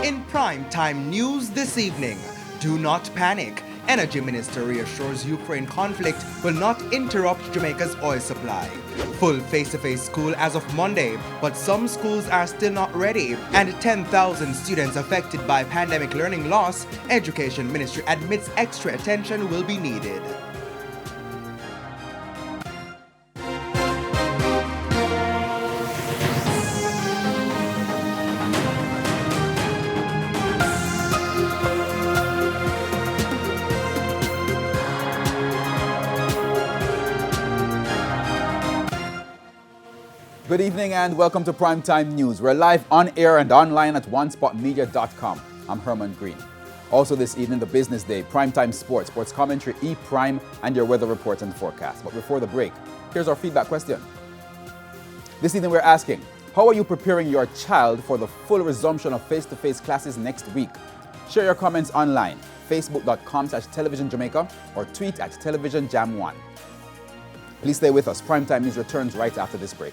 In prime-time news this evening, do not panic. Energy Minister reassures Ukraine conflict will not interrupt Jamaica's oil supply. Full face-to-face school as of Monday, but some schools are still not ready. And 10,000 students affected by pandemic learning loss, Education Ministry admits extra attention will be needed. Good evening and welcome to Primetime News. We're live on air and online at onespotmedia.com. I'm Herman Green. Also this evening, the business day, Primetime Sports, sports commentary, E-Prime, and your weather report and forecast. But before the break, here's our feedback question. This evening we're asking, how are you preparing your child for the full resumption of face-to-face classes next week? Share your comments online, facebook.com/televisionjamaica or tweet at televisionjam1. Please stay with us. Primetime News returns right after this break.